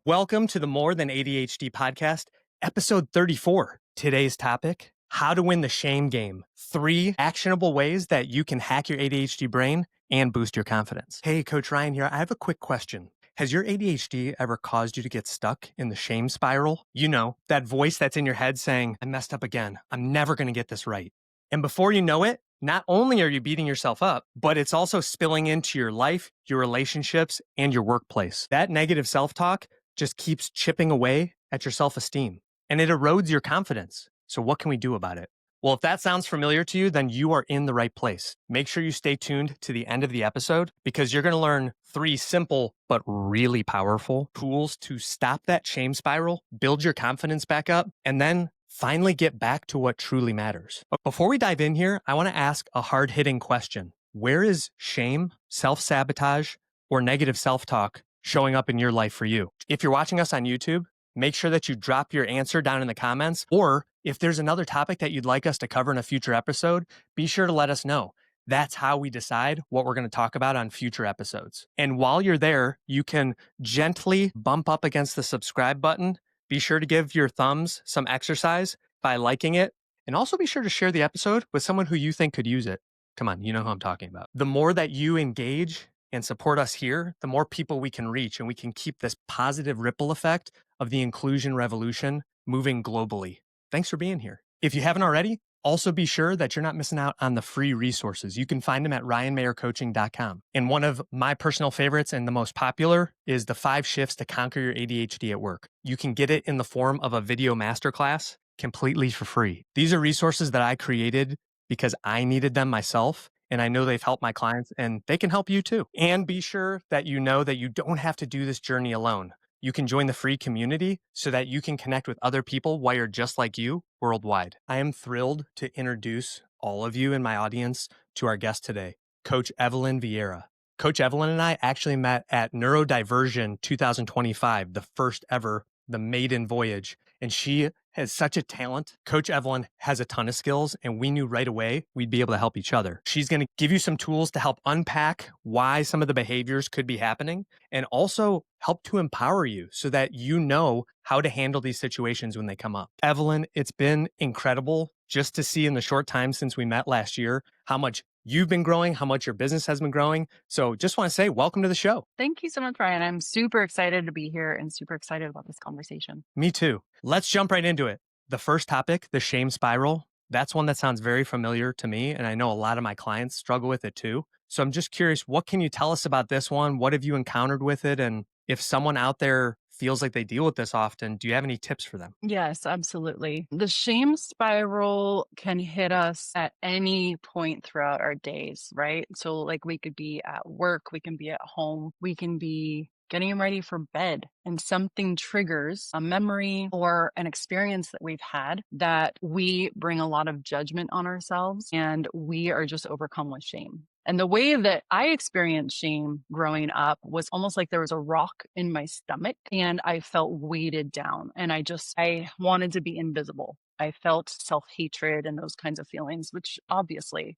Welcome to the More Than ADHD Podcast, episode 34. Today's topic, how to win the shame game. 3 actionable ways that you can hack your ADHD brain and boost your confidence. Hey, Coach Ryan here. I have a quick question. Has your ADHD ever caused you to get stuck in the shame spiral? You know, that voice that's in your head saying, I messed up again. I'm never going to get this right. And before you know it, not only are you beating yourself up, but it's also spilling into your life, your relationships, and your workplace. That negative self-talk just keeps chipping away at your self-esteem, and it erodes your confidence. So what can we do about it? Well, if that sounds familiar to you, then you are in the right place. Make sure you stay tuned to the end of the episode because you're going to learn 3 simple but really powerful tools to stop that shame spiral, build your confidence back up, and then finally get back to what truly matters. But before we dive in here, I want to ask a hard-hitting question. Where is shame, self-sabotage, or negative self-talk showing up in your life for you? If you're watching us on YouTube, make sure that you drop your answer down in the comments, or if there's another topic that you'd like us to cover in a future episode, be sure to let us know. That's how we decide what we're going to talk about on future episodes. And while you're there, you can gently bump up against the subscribe button. Be sure to give your thumbs some exercise by liking it, and also be sure to share the episode with someone who you think could use it. Come on, you know who I'm talking about. The more that you engage and support us here, the more people we can reach, and we can keep this positive ripple effect of the inclusion revolution moving globally. Thanks for being here. If you haven't already, also be sure that you're not missing out on the free resources. You can find them at ryanmayercoaching.com. And one of my personal favorites and the most popular is the 5 shifts to conquer your ADHD at work. You can get it in the form of a video masterclass completely for free. These are resources that I created because I needed them myself. And I know they've helped my clients, and they can help you too. And be sure that you know that you don't have to do this journey alone. You can join the free community so that you can connect with other people wired just like you worldwide. I am thrilled to introduce all of you in my audience to our guest today, Coach Evelyn Vieira. Coach Evelyn and I actually met at Neurodiversion 2025, the first ever, the maiden voyage. And she has such a talent. Coach Evelyn has a ton of skills, and we knew right away we'd be able to help each other. She's going to give you some tools to help unpack why some of the behaviors could be happening, and also help to empower you so that you know how to handle these situations when they come up. Evelyn, it's been incredible just to see in the short time since we met last year how much you've been growing, how much your business has been growing. So just want to say welcome to the show. Thank you so much, Ryan. I'm super excited to be here and super excited about this conversation. Me too. Let's jump right into it. The first topic, the shame spiral, that's one that sounds very familiar to me. And I know a lot of my clients struggle with it too. So I'm just curious, what can you tell us about this one? What have you encountered with it? And if someone out there feels like they deal with this often, do you have any tips for them? Yes, absolutely. The shame spiral can hit us at any point throughout our days, right? So like we could be at work, we can be at home, we can be getting ready for bed, and something triggers a memory or an experience that we've had that we bring a lot of judgment on ourselves, and we are just overcome with shame. And the way that I experienced shame growing up was almost like there was a rock in my stomach and I felt weighted down, and I wanted to be invisible. I felt self-hatred and those kinds of feelings, which obviously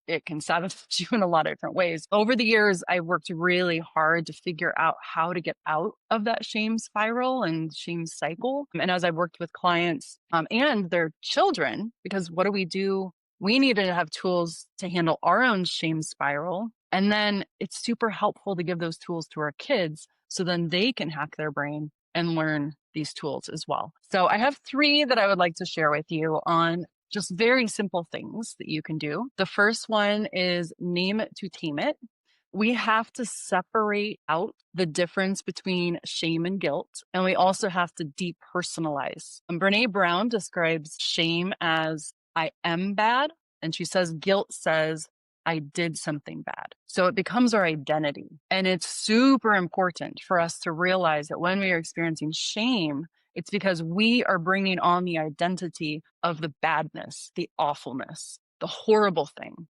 it can sabotage you in a lot of different ways. Over the years, I worked really hard to figure out how to get out of that shame spiral and shame cycle. And as I worked with clients and their children, because what do? We needed to have tools to handle our own shame spiral. And then it's super helpful to give those tools to our kids so then they can hack their brain and learn these tools as well. So I have 3 that I would like to share with you on just very simple things that you can do. The first one is name it to tame it. We have to separate out the difference between shame and guilt. And we also have to depersonalize. And Brene Brown describes shame as I am bad. And she says guilt says I did something bad. So it becomes our identity. And it's super important for us to realize that when we are experiencing shame, it's because we are bringing on the identity of the badness, the awfulness, the horrible thing.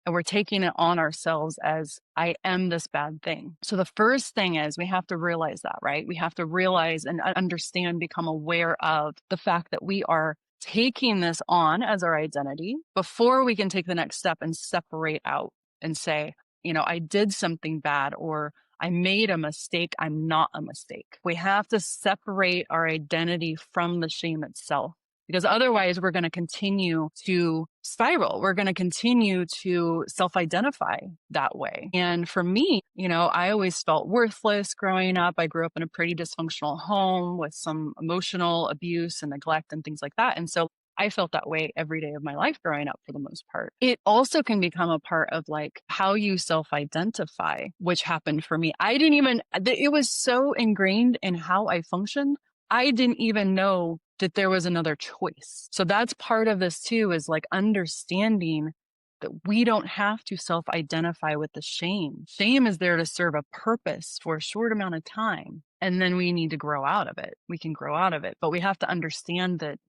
And we're taking it on ourselves as I am this bad thing. So the first thing is we have to realize that, right? We have to realize and understand, become aware of the fact that we are taking this on as our identity before we can take the next step and separate out and say, I did something bad, or I made a mistake. I'm not a mistake. We have to separate our identity from the shame itself, because otherwise we're going to continue to spiral. We're going to continue to self-identify that way. And for me, I always felt worthless growing up. I grew up in a pretty dysfunctional home with some emotional abuse and neglect and things like that. And so I felt that way every day of my life growing up for the most part. It also can become a part of like how you self-identify, which happened for me. It was so ingrained in how I functioned. I didn't even know that there was another choice. So that's part of this too, is like understanding that we don't have to self-identify with the shame. Shame is there to serve a purpose for a short amount of time. And then we need to grow out of it. We can grow out of it, but we have to understand that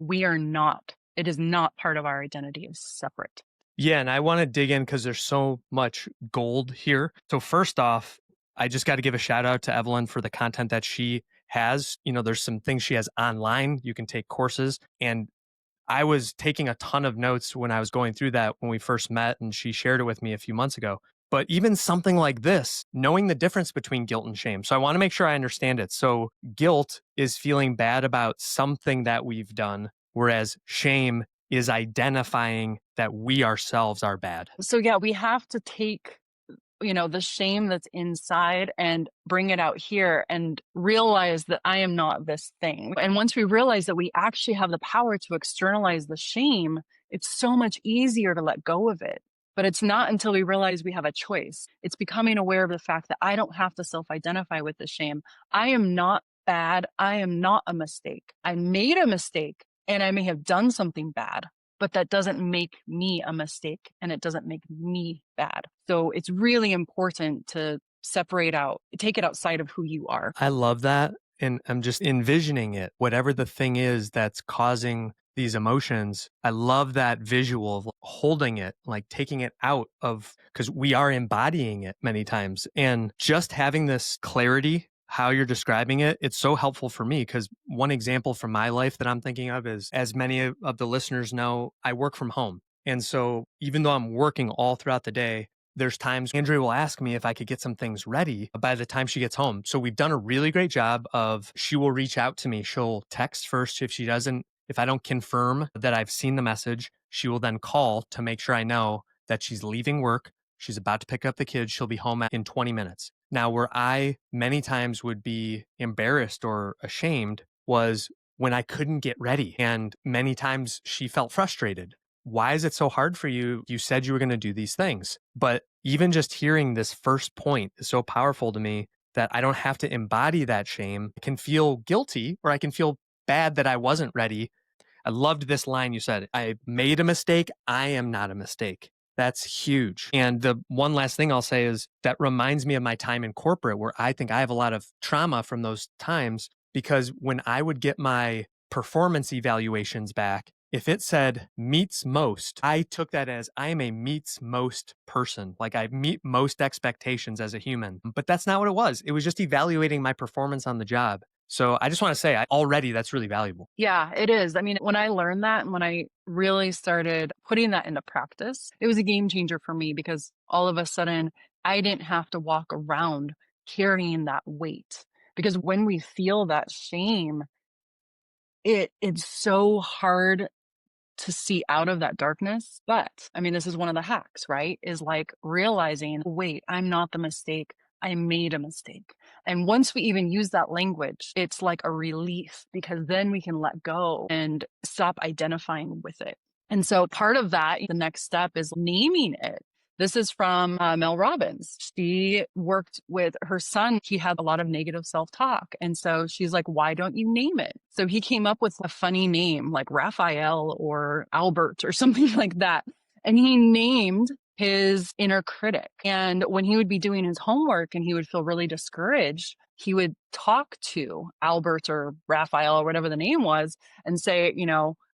it is not part of our identity. It's separate. Yeah, and I want to dig in because there's so much gold here. So first off, I just got to give a shout out to Evelyn for the content that she has. There's some things she has online. You can take courses. And I was taking a ton of notes when I was going through that when we first met, and she shared it with me a few months ago. But even something like this, knowing the difference between guilt and shame. So I want to make sure I understand it. So guilt is feeling bad about something that we've done, whereas shame is identifying that we ourselves are bad. So yeah, we have to take the shame that's inside and bring it out here and realize that I am not this thing. And once we realize that we actually have the power to externalize the shame, it's so much easier to let go of it. But it's not until we realize we have a choice. It's becoming aware of the fact that I don't have to self-identify with the shame. I am not bad. I am not a mistake. I made a mistake and I may have done something bad, but that doesn't make me a mistake and it doesn't make me bad. So it's really important to take it outside of who you are. I love that. And I'm just envisioning it, whatever the thing is that's causing these emotions. I love that visual of holding it, like taking it out of, because we are embodying it many times. And just having this clarity, how you're describing it, it's so helpful for me, because one example from my life that I'm thinking of is, as many of the listeners know, I work from home. And so even though I'm working all throughout the day, there's times Andrea will ask me if I could get some things ready by the time she gets home. So we've done a really great job of, she will reach out to me. She'll text first. If I don't confirm that I've seen the message, she will then call to make sure I know that she's leaving work. She's about to pick up the kids. She'll be home in 20 minutes. Now, where I many times would be embarrassed or ashamed was when I couldn't get ready. And many times she felt frustrated. Why is it so hard for you? You said you were going to do these things. But even just hearing this first point is so powerful to me that I don't have to embody that shame. I can feel guilty, or I can feel bad that I wasn't ready. I loved this line you said, I made a mistake. I am not a mistake. That's huge. And the one last thing I'll say is that reminds me of my time in corporate, where I think I have a lot of trauma from those times, because when I would get my performance evaluations back, if it said meets most, I took that as I am a meets most person. Like I meet most expectations as a human. But that's not what it was. It was just evaluating my performance on the job. So I just want to say, already that's really valuable. Yeah, it is. I mean, when I learned that and when I really started putting that into practice, it was a game changer for me, because all of a sudden I didn't have to walk around carrying that weight. Because when we feel that shame, it's so hard to see out of that darkness. But I mean, this is one of the hacks, right? Is like realizing, wait, I'm not the mistake. I made a mistake. And once we even use that language, it's like a relief, because then we can let go and stop identifying with it. And so part of that, the next step is naming it. This is from Mel Robbins. She worked with her son. He had a lot of negative self-talk. And so she's like, why don't you name it? So he came up with a funny name like Raphael or Albert or something like that. And he named his inner critic. And when he would be doing his homework and he would feel really discouraged, he would talk to Albert or Raphael or whatever the name was and say,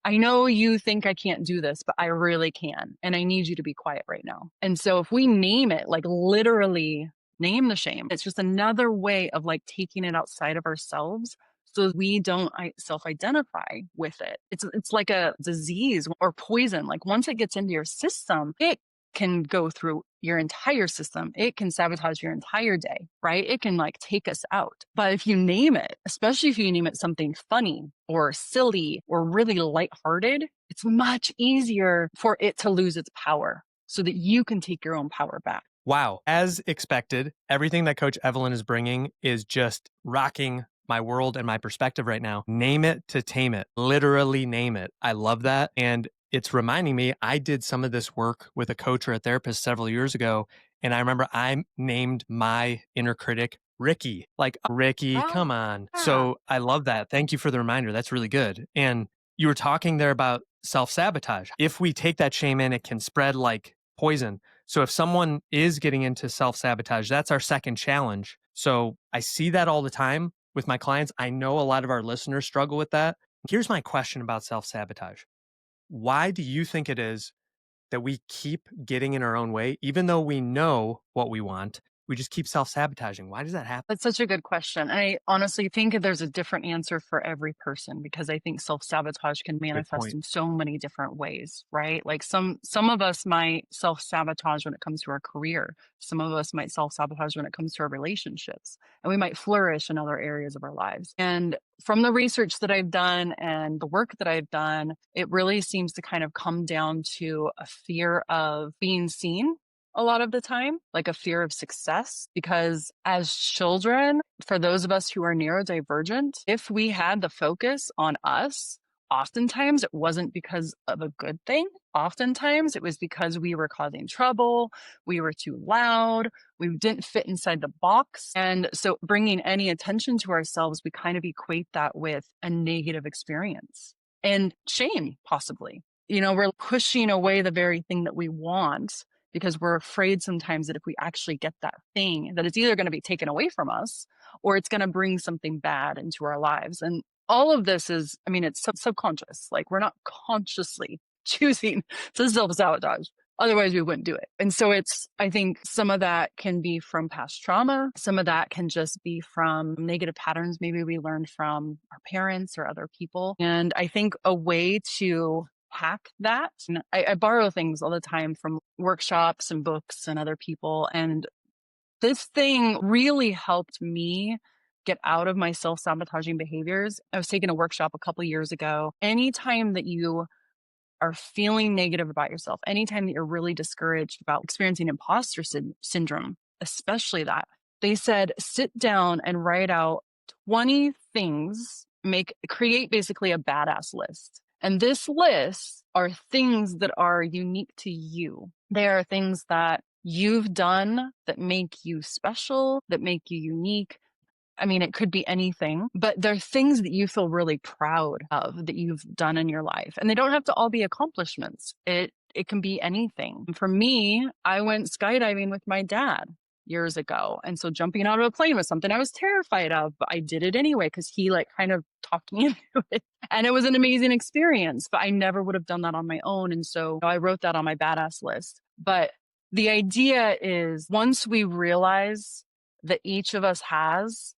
I know you think I can't do this, but I really can. And I need you to be quiet right now. And so if we name it, like literally name the shame, it's just another way of like taking it outside of ourselves, so we don't self-identify with it. It's like a disease or poison. Like once it gets into your system, it can go through your entire system. It can sabotage your entire day, right? It can like take us out. But if you name it, especially if you name it something funny or silly or really lighthearted, it's much easier for it to lose its power so that you can take your own power back. Wow. As expected, everything that Coach Evelyn is bringing is just rocking my world and my perspective right now. Name it to tame it. Literally name it. I love that. And it's reminding me, I did some of this work with a coach or a therapist several years ago. And I remember I named my inner critic Ricky. Like, Ricky, Oh, come on. yeah. So I love that. Thank you for the reminder. That's really good. And you were talking there about self-sabotage. If we take that shame in, it can spread like poison. So if someone is getting into self-sabotage, that's our second challenge. So I see that all the time with my clients. I know a lot of our listeners struggle with that. Here's my question about self-sabotage. Why do you think it is that we keep getting in our own way, even though we know what we want? We just keep self-sabotaging. Why does that happen? That's such a good question. I honestly think that there's a different answer for every person because I think self-sabotage can manifest point. in so many different ways, right? Like some of us might self-sabotage when it comes to our career. Some of us might self-sabotage when it comes to our relationships, and we might flourish in other areas of our lives. And from the research that I've done and the work that I've done, it really seems to kind of come down to a fear of being seen a lot of the time, like a fear of success. Because as children, for those of us who are neurodivergent, if we had the focus on us, oftentimes it wasn't because of a good thing. Oftentimes it was because we were causing trouble, we were too loud, we didn't fit inside the box. And so bringing any attention to ourselves, we kind of equate that with a negative experience and shame, possibly. You know, we're pushing away the very thing that we want because we're afraid sometimes that if we actually get that thing, that it's either going to be taken away from us or it's going to bring something bad into our lives. And all of this is, I mean, it's subconscious. Like we're not consciously choosing to self-sabotage. Otherwise, we wouldn't do it. And so I think some of that can be from past trauma. Some of that can just be from negative patterns maybe we learned from our parents or other people. And I think a way to hack that. And I borrow things all the time from workshops and books and other people. And this thing really helped me get out of my self-sabotaging behaviors. I was taking a workshop a couple of years ago. Anytime that you are feeling negative about yourself, anytime that you're really discouraged about experiencing imposter syndrome, especially that, they said, sit down and write out 20 things, create basically a badass list. And this list are things that are unique to you. They are things that you've done that make you special, that make you unique. I mean, it could be anything, but they're things that you feel really proud of that you've done in your life. And they don't have to all be accomplishments. It can be anything. For me, I went skydiving with my dad years ago. And so jumping out of a plane was something I was terrified of, but I did it anyway because he like kind of talked me into it. And it was an amazing experience, but I never would have done that on my own. And so I wrote that on my badass list. But the idea is once we realize that each of us has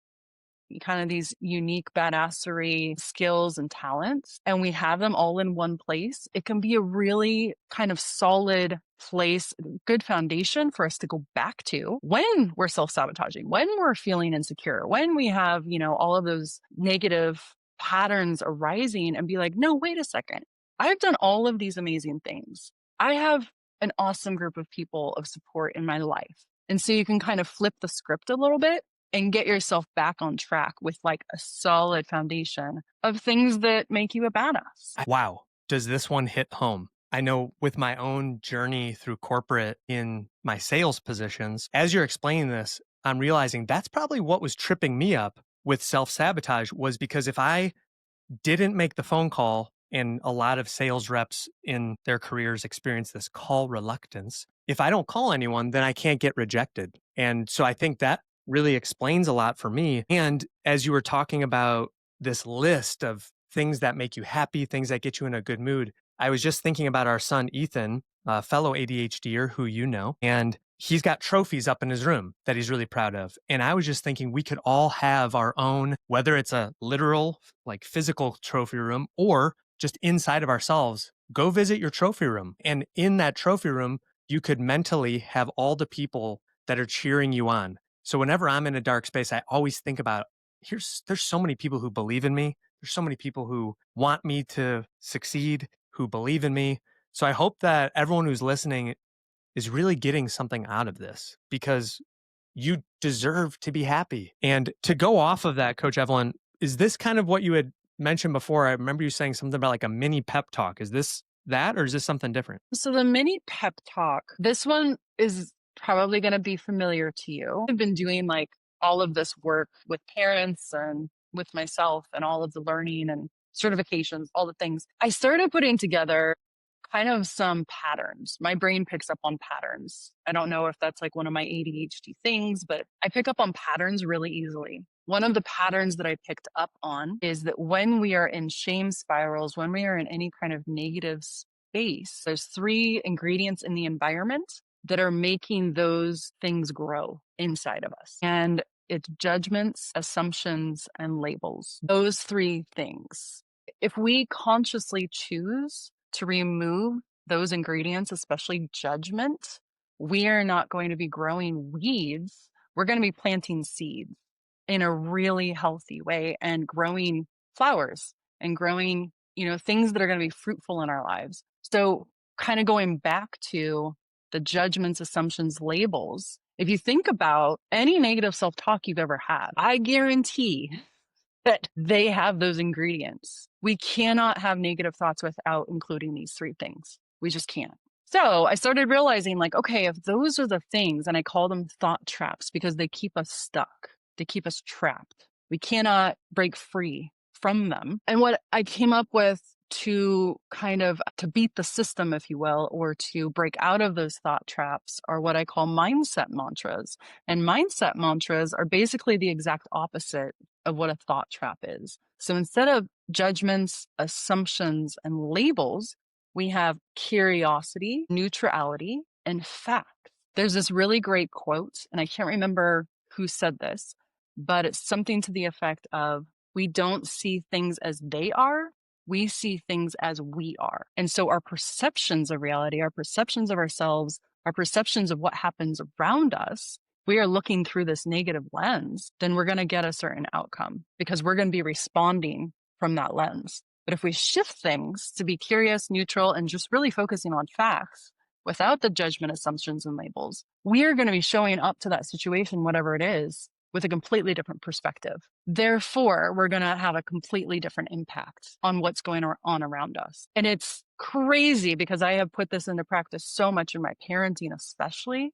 kind of these unique badassery skills and talents, and we have them all in one place, it can be a really kind of solid place, good foundation for us to go back to when we're self-sabotaging, when we're feeling insecure, when we have, you know, all of those negative patterns arising and be like, no, wait a second. I've done all of these amazing things. I have an awesome group of people of support in my life. And so you can kind of flip the script a little bit and get yourself back on track with like a solid foundation of things that make you a badass. Wow. Does this one hit home? I know with my own journey through corporate in my sales positions, as you're explaining this, I'm realizing that's probably what was tripping me up with self-sabotage was because if I didn't make the phone call, and a lot of sales reps in their careers experience this call reluctance. If I don't call anyone, then I can't get rejected. And so I think that really explains a lot for me. And as you were talking about this list of things that make you happy, things that get you in a good mood, I was just thinking about our son, Ethan, a fellow ADHDer who you know, and he's got trophies up in his room that he's really proud of. And I was just thinking we could all have our own, whether it's a literal, like physical trophy room or just inside of ourselves, go visit your trophy room. And in that trophy room, you could mentally have all the people that are cheering you on. So whenever I'm in a dark space, I always think about there's so many people who believe in me. There's so many people who want me to succeed, who believe in me. So I hope that everyone who's listening is really getting something out of this, because you deserve to be happy. And to go off of that, Coach Evelyn, is this kind of what you had mentioned before? I remember you saying something about like a mini pep talk. Is this that, or is this something different? So the mini pep talk, this one is probably going to be familiar to you. I've been doing like all of this work with parents and with myself and all of the learning and certifications, all the things. I started putting together kind of some patterns. My brain picks up on patterns. I don't know if that's like one of my ADHD things, but I pick up on patterns really easily. One of the patterns that I picked up on is that when we are in shame spirals, when we are in any kind of negative space, there's three ingredients in the environment that are making those things grow inside of us. And it's judgments, assumptions, and labels. Those three things. If we consciously choose to remove those ingredients, especially judgment, we are not going to be growing weeds. We're going to be planting seeds in a really healthy way and growing flowers and growing, things that are going to be fruitful in our lives. So kind of going back to the judgments, assumptions, labels, if you think about any negative self-talk you've ever had, I guarantee that they have those ingredients. We cannot have negative thoughts without including these three things. We just can't. So I started realizing like, okay, if those are the things, and I call them thought traps because they keep us stuck, they keep us trapped. We cannot break free from them. And what I came up with to beat the system, if you will, or to break out of those thought traps are what I call mindset mantras. And mindset mantras are basically the exact opposite of what a thought trap is. So instead of judgments, assumptions, and labels, we have curiosity, neutrality, and fact. There's this really great quote, and I can't remember who said this, but it's something to the effect of, we don't see things as they are, we see things as we are. And so our perceptions of reality, our perceptions of ourselves, our perceptions of what happens around us, we are looking through this negative lens, then we're going to get a certain outcome because we're going to be responding from that lens. But if we shift things to be curious, neutral, and just really focusing on facts without the judgment, assumptions, and labels, we are going to be showing up to that situation, whatever it is, with a completely different perspective. Therefore, we're going to have a completely different impact on what's going on around us. And it's crazy because I have put this into practice so much in my parenting, especially.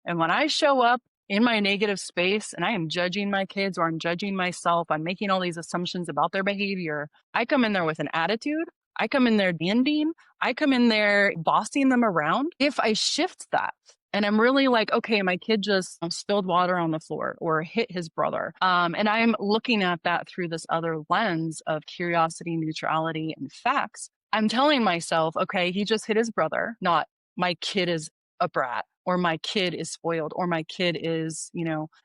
And when I show up in my negative space and I am judging my kids or I'm judging myself, I'm making all these assumptions about their behavior, I come in there with an attitude. I come in there demanding. I come in there bossing them around. If I shift that, and I'm really like, okay, my kid just spilled water on the floor or hit his brother. And I'm looking at that through this other lens of curiosity, neutrality, and facts. I'm telling myself, okay, he just hit his brother, not my kid is a brat or my kid is spoiled or my kid is,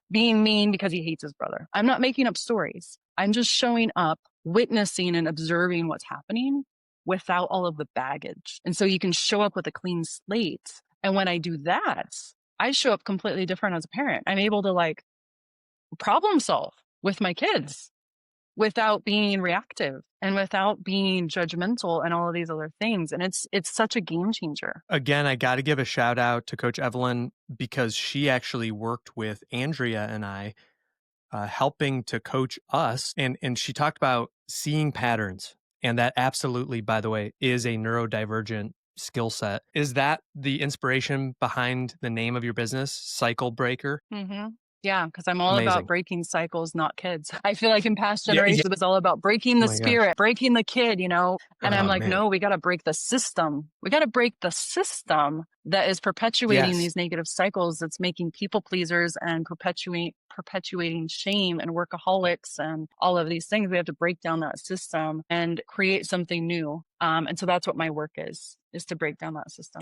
being mean because he hates his brother. I'm not making up stories. I'm just showing up, witnessing and observing what's happening without all of the baggage. And so you can show up with a clean slate. And when I do that, I show up completely different as a parent. I'm able to problem solve with my kids without being reactive and without being judgmental and all of these other things. And it's such a game changer. Again, I got to give a shout out to Coach Evelyn because she actually worked with Andrea and I, helping to coach us. And she talked about seeing patterns. And that absolutely, by the way, is a neurodivergent skill set. Is that the inspiration behind the name of your business, Cycle Breaker? Mm-hmm. Yeah, because I'm all Amazing. about breaking cycles, not kids. I feel like in past Yeah, generations, it was all about breaking the spirit, breaking the kid, And I'm like, man. no, we got to break the system. We got to break the system that is perpetuating these negative cycles that's making people pleasers and perpetuating shame and workaholics and all of these things. We have to break down that system and create something new. And so that's what my work is to break down that system.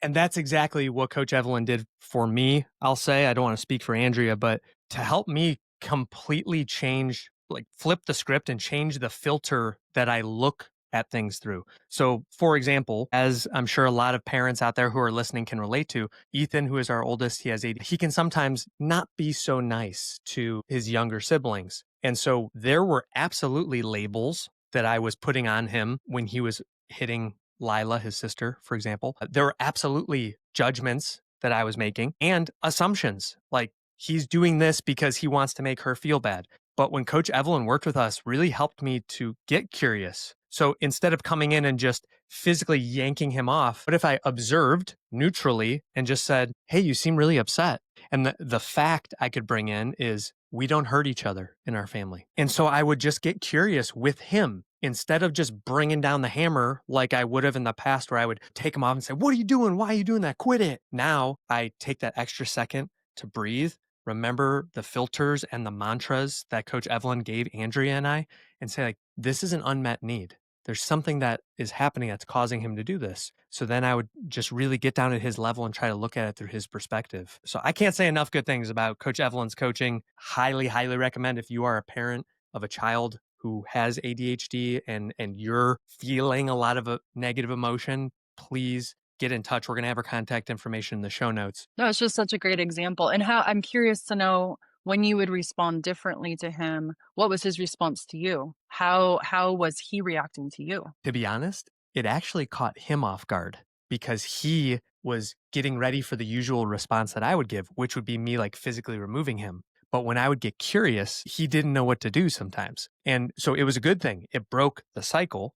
And that's exactly what Coach Evelyn did for me. I'll say, I don't want to speak for Andrea, but to help me completely change, flip the script and change the filter that I look at things through. So, for example, as I'm sure a lot of parents out there who are listening can relate to, Ethan, who is our oldest, he has ADHD. He can sometimes not be so nice to his younger siblings. And so there were absolutely labels that I was putting on him when he was hitting Lila, his sister, for example. There were absolutely judgments that I was making and assumptions like he's doing this because he wants to make her feel bad. But when Coach Evelyn worked with us, really helped me to get curious. So instead of coming in and just physically yanking him off, what if I observed neutrally and just said, hey, you seem really upset? And the fact I could bring in is we don't hurt each other in our family. And so I would just get curious with him instead of just bringing down the hammer like I would have in the past where I would take him off and say, what are you doing? Why are you doing that? Quit it. Now I take that extra second to breathe, remember the filters and the mantras that Coach Evelyn gave Andrea and I, and say, like, this is an unmet need. There's something that is happening that's causing him to do this. So then I would just really get down at his level and try to look at it through his perspective. So I can't say enough good things about Coach Evelyn's coaching. Highly, highly recommend if you are a parent of a child who has ADHD and you're feeling a lot of a negative emotion, please get in touch. We're going to have her contact information in the show notes. No, it's just such a great example. And how I'm curious to know when you would respond differently to him, what was his response to you? How was he reacting to you? To be honest, it actually caught him off guard because he was getting ready for the usual response that I would give, which would be me like physically removing him. But when I would get curious, he didn't know what to do sometimes. And so it was a good thing. It broke the cycle.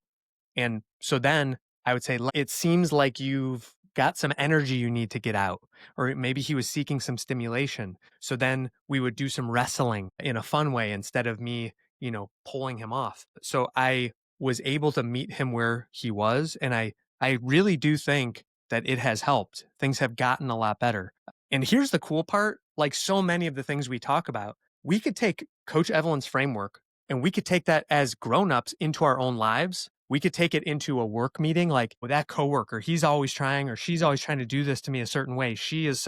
And so then I would say, it seems like you've got some energy you need to get out, or maybe he was seeking some stimulation. So then we would do some wrestling in a fun way instead of me, pulling him off. So I was able to meet him where he was. And I really do think that it has helped. Things have gotten a lot better. And here's the cool part, like so many of the things we talk about, we could take Coach Evelyn's framework and we could take that as grownups into our own lives. We could take it into a work meeting, like with that coworker, he's always trying or she's always trying to do this to me a certain way. She is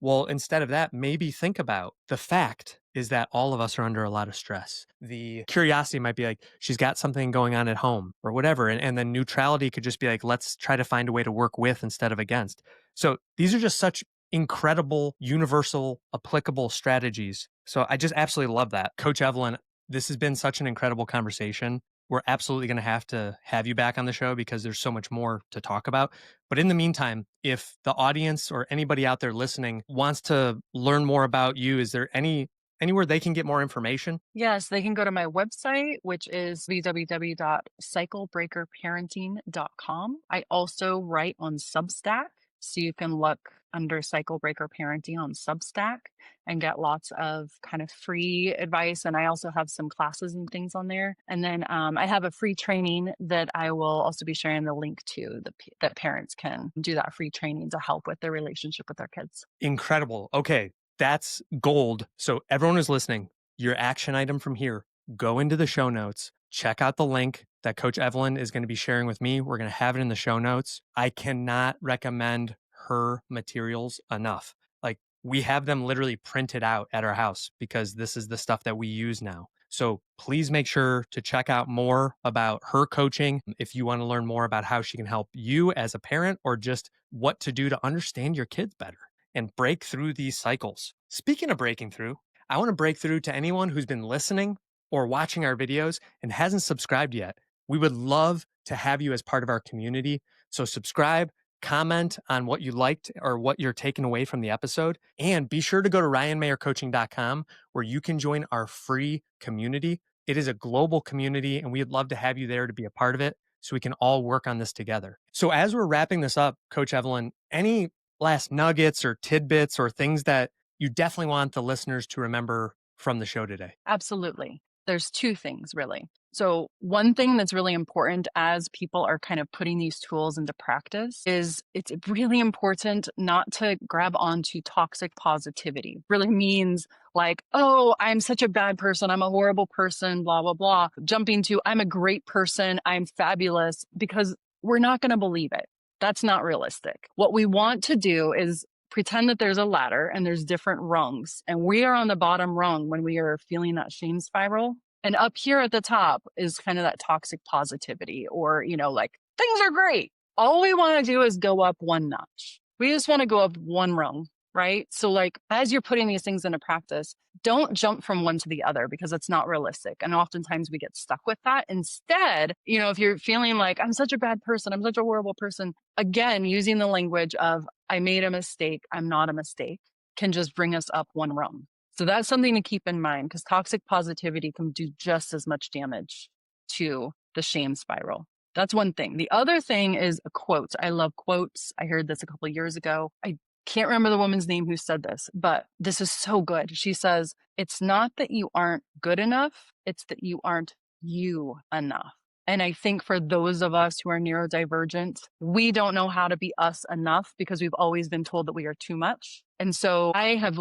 well, instead of that, maybe think about the fact is that all of us are under a lot of stress. The curiosity might be like, she's got something going on at home or whatever. And then neutrality could just be like, let's try to find a way to work with instead of against. So these are just such incredible, universal, applicable strategies. So I just absolutely love that. Coach Evelyn, this has been such an incredible conversation. We're absolutely going to have you back on the show because there's so much more to talk about. But in the meantime, if the audience or anybody out there listening wants to learn more about you, is there anywhere they can get more information? Yes, they can go to my website, which is www.cyclebreakerparenting.com. I also write on Substack. So you can look under Cycle Breaker Parenting on Substack and get lots of kind of free advice. And I also have some classes and things on there. And then I have a free training that I will also be sharing the link to that parents can do that free training to help with their relationship with their kids. Incredible. Okay, that's gold. So everyone who's listening, your action item from here, go into the show notes, check out the link that Coach Evelyn is going to be sharing with me. We're going to have it in the show notes. I cannot recommend her materials enough. Like, we have them literally printed out at our house because this is the stuff that we use now. So please make sure to check out more about her coaching if you want to learn more about how she can help you as a parent or just what to do to understand your kids better and break through these cycles. Speaking of breaking through, I want to break through to anyone who's been listening or watching our videos and hasn't subscribed yet. We would love to have you as part of our community. So subscribe, comment on what you liked or what you're taking away from the episode, and be sure to go to ryanmayercoaching.com where you can join our free community. It is a global community and we'd love to have you there to be a part of it so we can all work on this together. So as we're wrapping this up, Coach Evelyn, any last nuggets or tidbits or things that you definitely want the listeners to remember from the show today? Absolutely. There's two things really. So one thing that's really important as people are kind of putting these tools into practice is it's really important not to grab onto toxic positivity. Really means like, oh, I'm such a bad person. I'm a horrible person, blah, blah, blah. Jumping to, I'm a great person. I'm fabulous, because we're not going to believe it. That's not realistic. What we want to do is pretend that there's a ladder and there's different rungs, and we are on the bottom rung when we are feeling that shame spiral. And up here at the top is kind of that toxic positivity, or, like things are great. All we want to do is go up one notch. We just want to go up one rung, right? So like, as you're putting these things into practice, don't jump from one to the other because it's not realistic. And oftentimes we get stuck with that. Instead, if you're feeling like I'm such a bad person, I'm such a horrible person, again, using the language of I made a mistake, I'm not a mistake, can just bring us up one rung. So that's something to keep in mind, because toxic positivity can do just as much damage to the shame spiral. That's one thing. The other thing is a quote. I love quotes. I heard this a couple of years ago. I can't remember the woman's name who said this, but this is so good. She says, it's not that you aren't good enough, it's that you aren't you enough. And I think for those of us who are neurodivergent, we don't know how to be us enough because we've always been told that we are too much. And so I have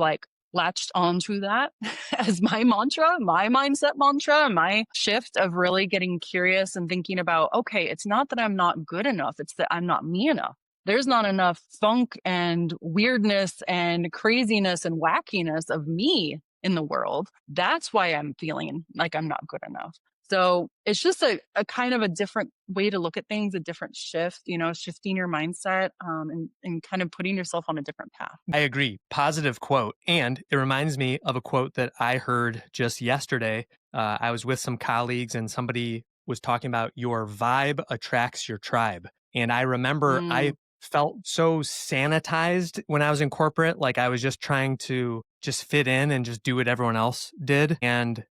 latched onto that as my mantra, my mindset mantra, my shift of really getting curious and thinking about, okay, it's not that I'm not good enough, it's that I'm not me enough. There's not enough funk and weirdness and craziness and wackiness of me in the world. That's why I'm feeling like I'm not good enough. So it's just a kind of a different way to look at things, a different shift, shifting your mindset and kind of putting yourself on a different path. I agree. Positive quote. And it reminds me of a quote that I heard just yesterday. I was with some colleagues and somebody was talking about your vibe attracts your tribe. And I remember I felt so sanitized when I was in corporate. Like I was just trying to just fit in and just do what everyone else did. And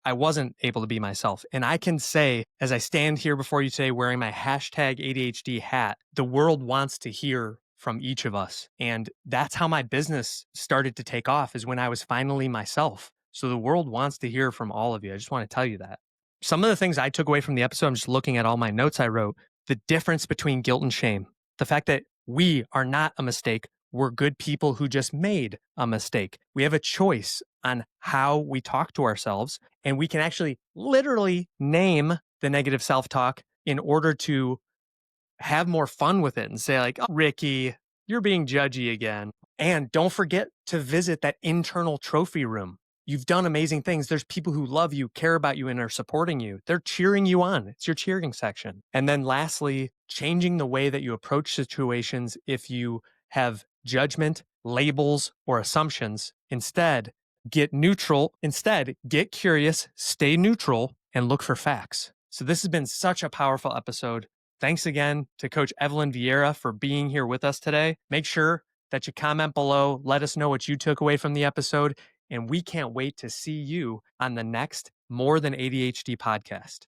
I wasn't able to be myself. And I can say, as I stand here before you today wearing my hashtag ADHD hat, the world wants to hear from each of us. And that's how my business started to take off, is when I was finally myself. So the world wants to hear from all of you. I just want to tell you that. Some of the things I took away from the episode, I'm just looking at all my notes I wrote, the difference between guilt and shame, the fact that we are not a mistake. We're good people who just made a mistake. We have a choice on how we talk to ourselves, and we can actually literally name the negative self-talk in order to have more fun with it and say like, oh, Ricky, you're being judgy again. And don't forget to visit that internal trophy room. You've done amazing things. There's people who love you, care about you, and are supporting you. They're cheering you on. It's your cheering section. And then lastly, changing the way that you approach situations if you have judgment, labels, or assumptions. Instead, get neutral. Instead, get curious, stay neutral, and look for facts. So this has been such a powerful episode. Thanks again to Coach Evelyn Vieira for being here with us today. Make sure that you comment below. Let us know what you took away from the episode. And we can't wait to see you on the next More Than ADHD podcast.